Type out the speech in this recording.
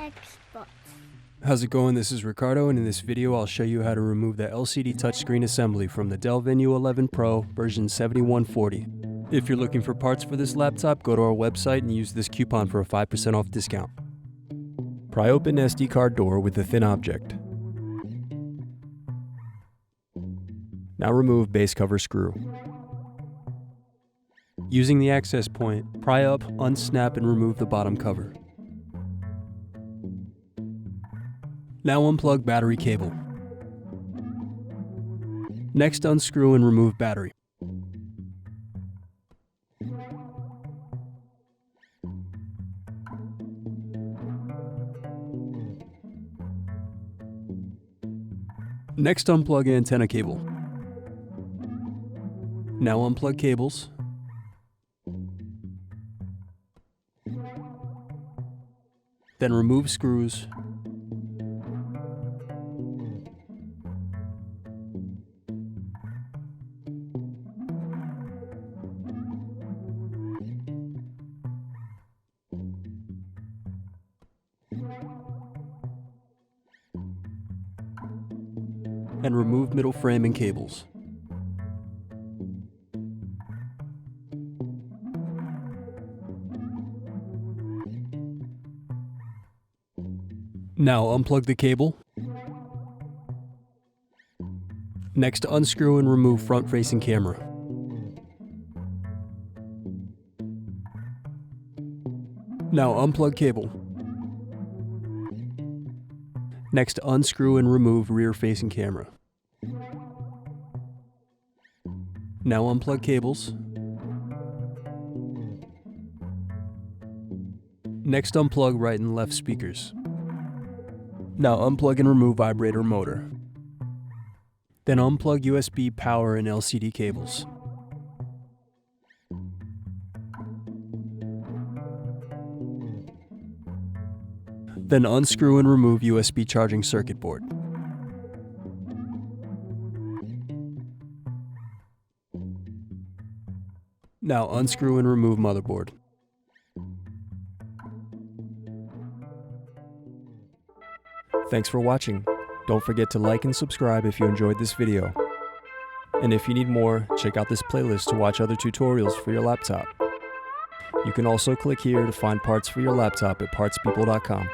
Xbox. How's it going? This is Ricardo, and in this video I'll show you how to remove the LCD touchscreen assembly from the Dell Venue 11 Pro version 7140. If you're looking for parts for this laptop, go to our website and use this coupon for a 5% off discount. Pry open SD card door with a thin object. Now remove base cover screw. Using the access point, pry up, unsnap, and remove the bottom cover. Now unplug battery cable. Next, unscrew and remove battery. Next, unplug antenna cable. Now unplug cables. Then remove screws. And remove middle frame and cables. Now unplug the cable. Next, unscrew and remove front-facing camera. Now unplug cable. Next, unscrew and remove rear-facing camera. Now unplug cables. Next, unplug right and left speakers. Now unplug and remove vibrator motor. Then unplug USB power and LCD cables. Then unscrew and remove USB charging circuit board. Now unscrew and remove motherboard. Thanks for watching. Don't forget to like and subscribe if you enjoyed this video. And if you need more, check out this playlist to watch other tutorials for your laptop. You can also click here to find parts for your laptop at partspeople.com.